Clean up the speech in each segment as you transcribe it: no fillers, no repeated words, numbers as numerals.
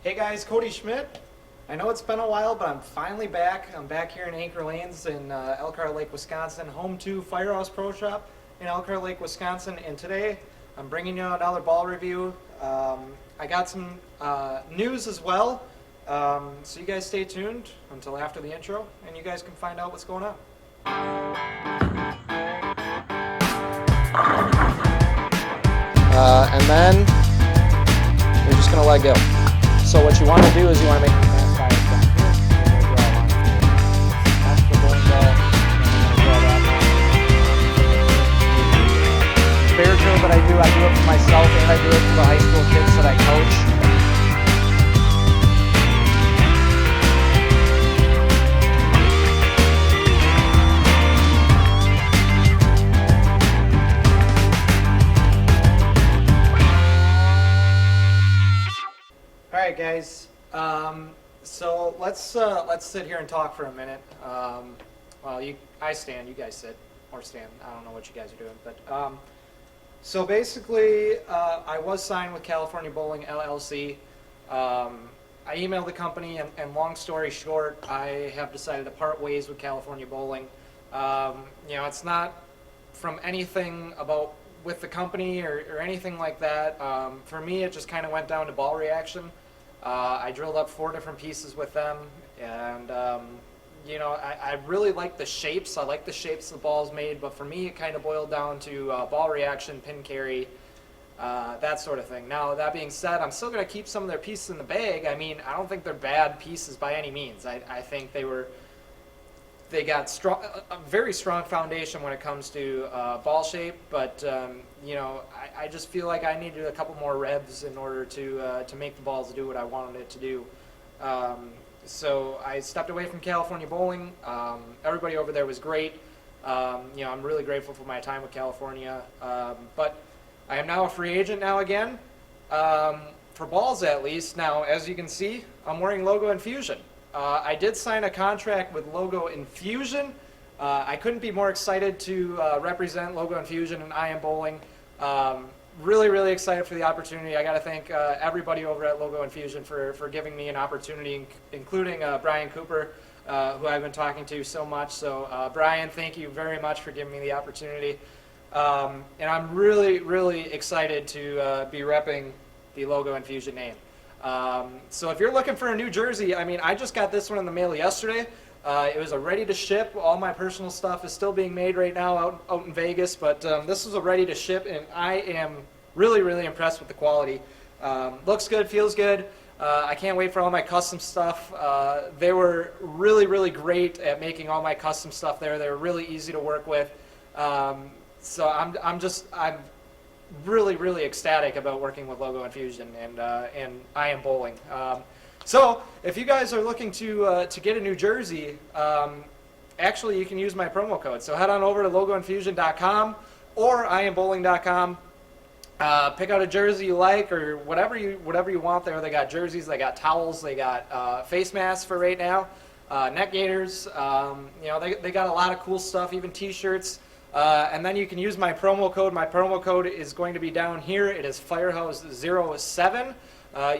Hey guys, Cody Schmidt. I know it's been a while, but I'm finally back. I'm back here in Anchor Lanes in Elkhart Lake, Wisconsin, home to Firehouse Pro Shop in Elkhart Lake, Wisconsin. And today I'm bringing you another ball review. I got some news as well. So you guys stay tuned until after the intro, and you guys can find out what's going on. And then you're just going to let go. So what you want to do is you want to make the fast fire down here. That's the bowling ball. I'm going to draw that line. Bear drill that I do it for myself and I do it for the high school kids that I coach. All right, guys. So let's sit here and talk for a minute. Well, I stand. You guys sit or stand. I don't know what you guys are doing, but so basically, I was signed with California Bowling LLC. I emailed the company, and long story short, I have decided to part ways with California Bowling. It's not from anything about with the company or anything like that. For me, it just kind of went down to ball reaction. I drilled up 4 different pieces with them, and I really like the shapes. I like the shapes the ball's made, but for me, it kind of boiled down to ball reaction, pin carry, that sort of thing. Now, that being said, I'm still going to keep some of their pieces in the bag. I mean, I don't think they're bad pieces by any means. I think they got a very strong foundation when it comes to ball shape, but I just feel like I needed a couple more revs in order to make the balls do what I wanted it to do. So I stepped away from California Bowling. Everybody over there was great. I'm really grateful for my time with California, but I am now a free agent now again, for balls at least. Now, as you can see, I'm wearing Logo Infusion. I did sign a contract with Logo Infusion. I couldn't be more excited to represent Logo Infusion and I Am Bowling. Really, really excited for the opportunity. I got to thank everybody over at Logo Infusion for giving me an opportunity, including Brian Cooper, who I've been talking to so much. So, Brian, thank you very much for giving me the opportunity. And I'm really, really excited to be repping the Logo Infusion name. So if you're looking for a new jersey, I mean, I just got this one in the mail yesterday. It was a ready to ship. All my personal stuff is still being made right now out in Vegas, but this is a ready to ship, and I am really, really impressed with the quality. Looks good, feels good. I can't wait for all my custom stuff. They were really, really great at making all my custom stuff there. They were really easy to work with. So I'm really, really ecstatic about working with Logo Infusion and I Am Bowling. So if you guys are looking to get a new jersey, actually you can use my promo code. So head on over to logoinfusion.com or iambowling.com. Pick out a jersey you like or whatever you want there. They got jerseys, they got towels, they got face masks for right now, neck gaiters. They got a lot of cool stuff, even T-shirts. And then you can use my promo code. My promo code is going to be down here. It is Firehouse07.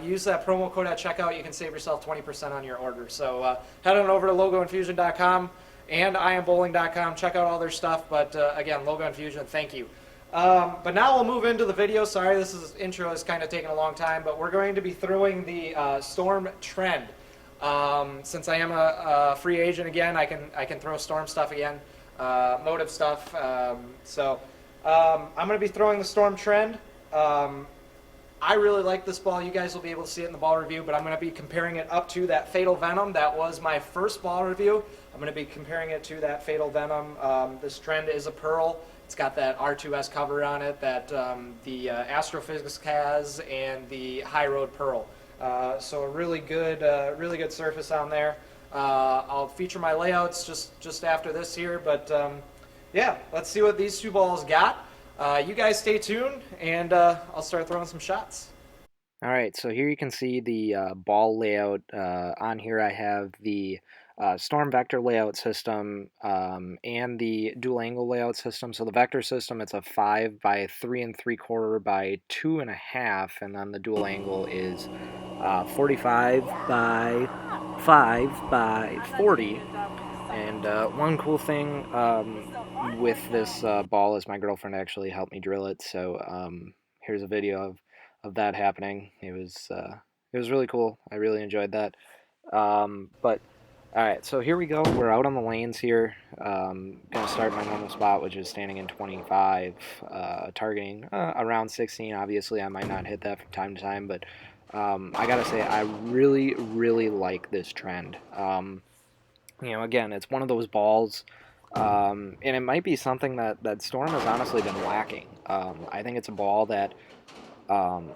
Use that promo code at checkout. You can save yourself 20% on your order. So head on over to logoinfusion.com and iambowling.com. Check out all their stuff. But again, Logo Infusion, thank you. But now we'll move into the video. Sorry, intro is kind of taking a long time, but we're going to be throwing the Storm Trend. Since I am a free agent again, I can throw Storm stuff again. Motiv stuff. So I'm going to be throwing the Storm Trend. I really like this ball. You guys will be able to see it in the ball review, but I'm going to be comparing it up to that Fatal Venom. That was my first ball review. I'm going to be comparing it to that Fatal Venom. This Trend is a pearl. It's got that R2S cover on it that the Astrophysics has and the High Road Pearl. So a really good surface on there. I'll feature my layouts just after this here, but yeah, let's see what these two balls got. You guys stay tuned, and I'll start throwing some shots. All right, so here you can see the ball layout. On here I have the Storm Vector layout system and the dual angle layout system. So the Vector system, it's a 5 by 3 3/4 by 2.5, and then the dual angle is 45 by 5 by 40. And one cool thing with this ball is my girlfriend actually helped me drill it. So here's a video of that happening. It was really cool. I really enjoyed that. But all right, so here we go. We're out on the lanes here. Gonna start my normal spot, which is standing in 25, targeting around 16. Obviously, I might not hit that from time to time, but I gotta say, I really, really like this trend. Again, it's one of those balls, and it might be something that Storm has honestly been lacking. I think it's a ball that um,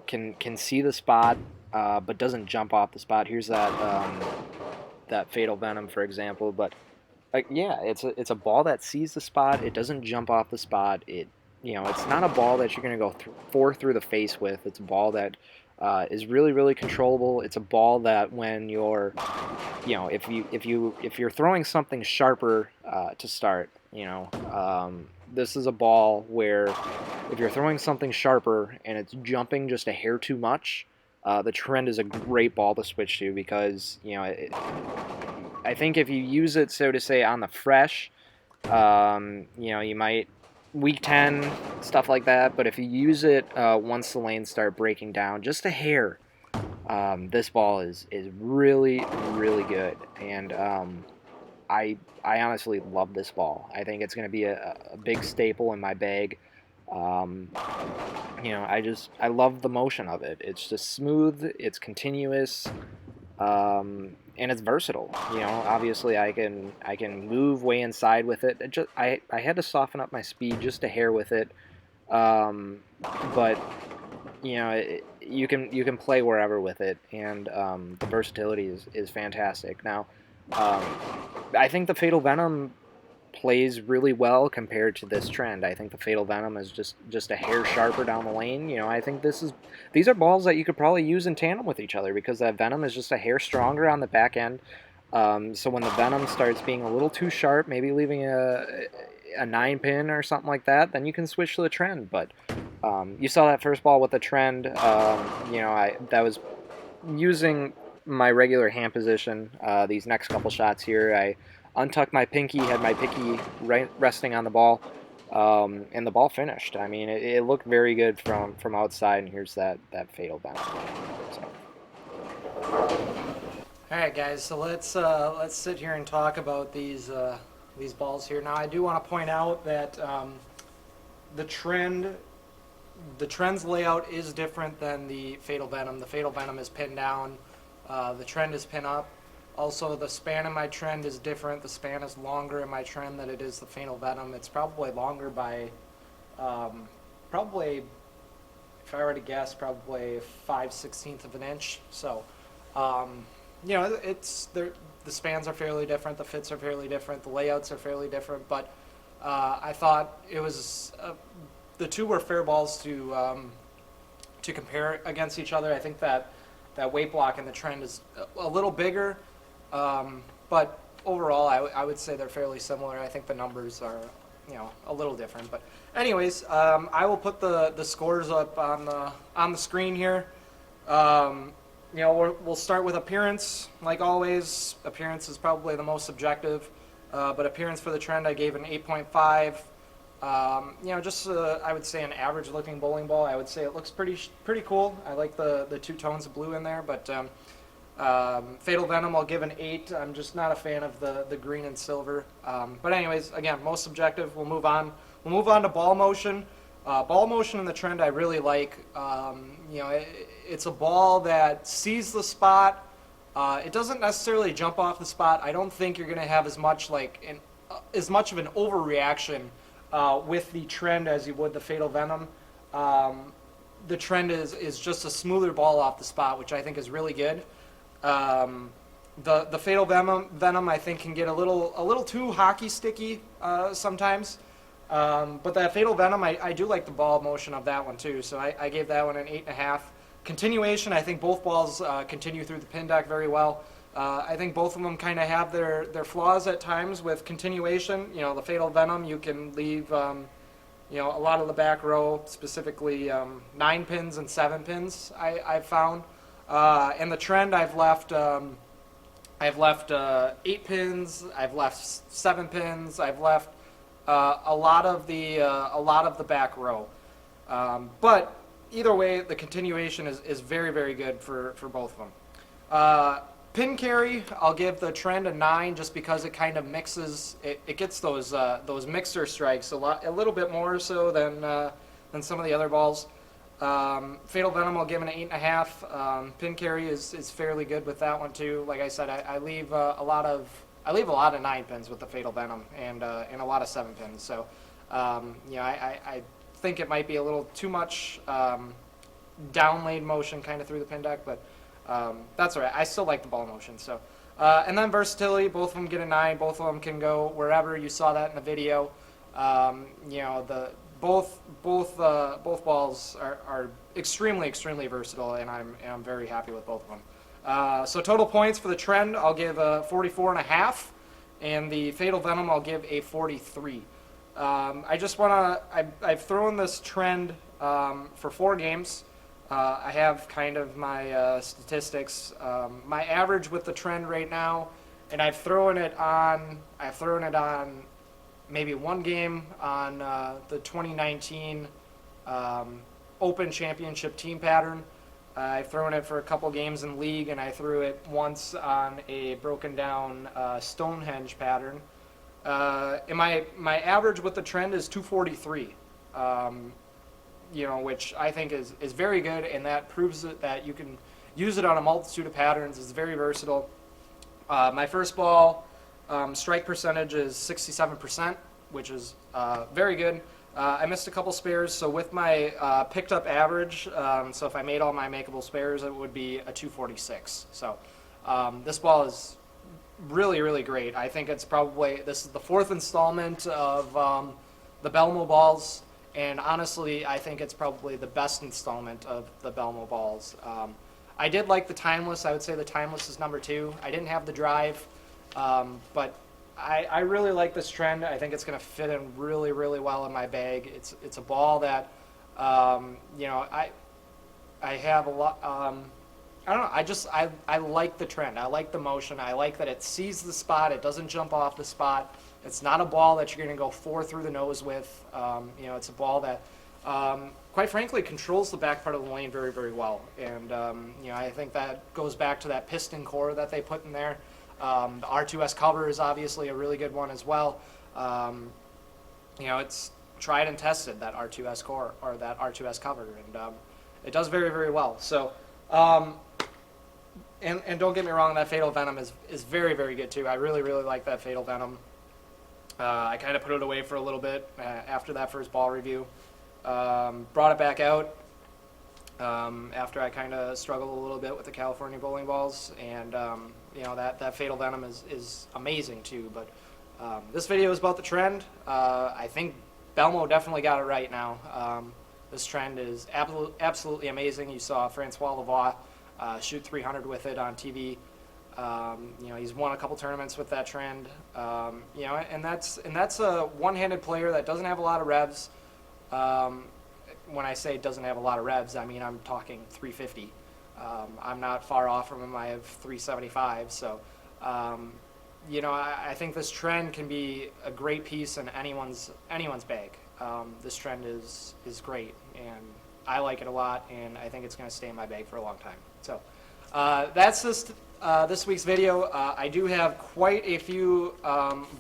can see the spot, but doesn't jump off the spot. Here's that Fatal Venom, for example. But yeah, it's a ball that sees the spot. It doesn't jump off the spot. It's not a ball that you're gonna go through the face with. It's a ball that is really really controllable. It's a ball that when you're, if you're throwing something sharper to start, this is a ball where if you're throwing something sharper and it's jumping just a hair too much, the trend is a great ball to switch to because I think if you use it, so to say, on the fresh, you might week 10 stuff like that. But if you use it once the lanes start breaking down, just a hair, this ball is really really good, and I honestly love this ball. I think it's going to be a big staple in my bag. Um, I love the motion of it. It's just smooth. It's continuous. And it's versatile. Obviously I can move way inside with it. I had to soften up my speed just a hair with it, um, but you can play wherever with it, and the versatility is fantastic. Now, um, I think the Fatal Venom plays really well compared to this trend. I think the Fatal Venom is just a hair sharper down the lane. I think these are balls that you could probably use in tandem with each other because that Venom is just a hair stronger on the back end. So when the Venom starts being a little too sharp, maybe leaving a 9-pin or something like that, then you can switch to the trend. But you saw that first ball with the trend. That was using my regular hand position. These next couple shots here, I untucked my pinky, had my pinky resting on the ball, and the ball finished. I mean, it looked very good from outside, and here's that Fatal bounce. So. All right, guys. So let's sit here and talk about these balls here. Now, I do want to point out that the trend. The trend's layout is different than the Fatal Venom. The Fatal Venom is pinned down. The trend is pin up. Also, the span in my trend is different. The span is longer in my trend than it is the Fatal Venom. It's probably longer by, probably, if I were to guess, probably 5/16 of an inch. So, the spans are fairly different. The fits are fairly different. The layouts are fairly different. But I thought it was the two were fair balls to compare against each other. I think that weight block in the trend is a little bigger, but overall, I would say they're fairly similar. I think the numbers are, a little different. But anyways, I will put the scores up on the screen here. We'll start with appearance, like always. Appearance is probably the most subjective, but appearance for the trend, I gave an 8.5. I would say an average-looking bowling ball. I would say it looks pretty cool. I like the two tones of blue in there, but Fatal Venom, I'll give an 8. I'm just not a fan of the green and silver. But anyways, again, most subjective. We'll move on. We'll move on to ball motion. Ball motion in the trend I really like. It's a ball that sees the spot. It doesn't necessarily jump off the spot. I don't think you're going to have as much of an overreaction with the trend as you would the Fatal Venom. The trend is just a smoother ball off the spot, which I think is really good. The Fatal Venom I think can get a little too hockey sticky sometimes. But that Fatal Venom, I do like the ball motion of that one too. So I gave that one an 8.5. Continuation, I think both balls continue through the pin deck very well. I think both of them kind of have their flaws at times with continuation. The Fatal Venom, you can leave a lot of the back row, specifically 9 pins and 7 pins, I've found. And the trend, I've left 8 pins. I've left 7 pins. I've left a lot of the back row. But either way, the continuation is very, very good for both of them. Pin carry, I'll give the trend a 9 just because it kind of mixes. It gets those mixer strikes a little bit more so than some of the other balls. Fatal Venom, I'll give an 8.5. Pin carry is fairly good with that one too. Like I said, I leave a lot of 9 pins with the Fatal Venom and a lot of 7 pins. So I think it might be a little too much downlaid motion kind of through the pin deck, but that's all right. I still like the ball motion. So and then Versatility, both of them get a 9. Both of them can go wherever. You saw that in the video. Both balls are extremely versatile, and I'm very happy with both of them. So total points for the trend, I'll give a 44.5, and the Fatal Venom I'll give a 43. I've thrown this trend for 4 games. I have kind of my statistics. My average with the trend right now, and I've thrown it on maybe 1 game on the 2019 Open Championship team pattern. I've thrown it for a couple games in league, and I threw it once on a broken down Stonehenge pattern. And my average with the trend is 243, which I think is very good, and that proves that you can use it on a multitude of patterns. It's very versatile. My first ball strike percentage is 67%, which is very good. I missed a couple spares, so with my picked up average, so if I made all my makeable spares, it would be a 246. So this ball is really great. I think this is the 4th installment of the Belmo balls, and honestly, I think it's probably the best installment of the Belmo balls. I did like the Timeless. I would say the Timeless is number 2. I didn't have the Drive, but I really like this trend. I think it's going to fit in really well in my bag. It's a ball that I have a lot. I don't know. I like the trend. I like the motion. I like that it sees the spot. It doesn't jump off the spot. It's not a ball that you're going to go 4 through the nose with. It's a ball that, quite frankly, controls the back part of the lane very well. And I think that goes back to that piston core that they put in there. The R2S cover is obviously a really good one as well. It's tried and tested, that R2S core or that R2S cover, and it does very well. So, and don't get me wrong, that Fatal Venom is very good too. I really like that Fatal Venom. I kind of put it away for a little bit after that first ball review. Brought it back out after I kind of struggled a little bit with the California bowling balls, and that Fatal Venom is amazing too. But this video is about the trend. I think Belmo definitely got it right now. This trend is absolutely amazing. You saw Francois Lavoie shoot 300 with it on TV. He's won a couple tournaments with that trend. And that's a one-handed player that doesn't have a lot of revs. When I say doesn't have a lot of revs, I mean I'm talking 350. I'm not far off from him. I have 375. So, I think this trend can be a great piece in anyone's bag. This trend is great, and I like it a lot, and I think it's going to stay in my bag for a long time. So, that's this week's video. I do have quite a few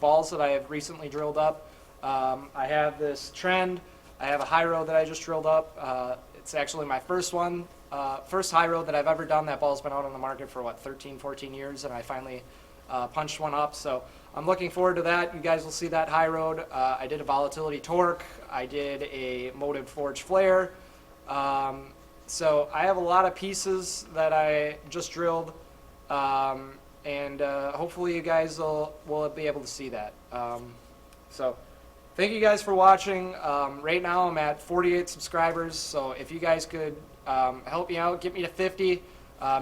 balls that I have recently drilled up. I have this trend. I have a high road that I just drilled up. It's actually my first high road that I've ever done. That ball's been out on the market for 13, 14 years, and I finally punched one up. So I'm looking forward to that. You guys will see that high road. I did a Volatility Torque. I did a Motiv Forge Flare. So I have a lot of pieces that I just drilled, and hopefully you guys will be able to see that. So thank you guys for watching. Right now I'm at 48 subscribers, so if you guys could help me out, get me to 50,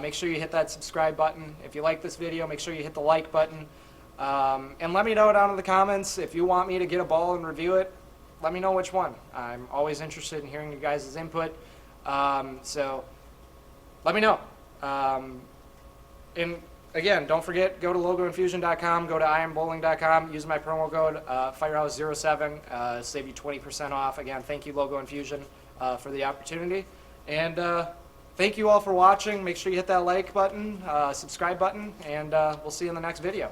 make sure you hit that subscribe button. If you like this video, make sure you hit the like button. And let me know down in the comments if you want me to get a ball and review it. Let me know which one. I'm always interested in hearing you guys' input. So let me know. And again, don't forget, go to logoinfusion.com, go to ironbowling.com, use my promo code Firehouse07, save you 20% off. Again, thank you, Logo Infusion, for the opportunity. And thank you all for watching. Make sure you hit that like button, subscribe button, and we'll see you in the next video.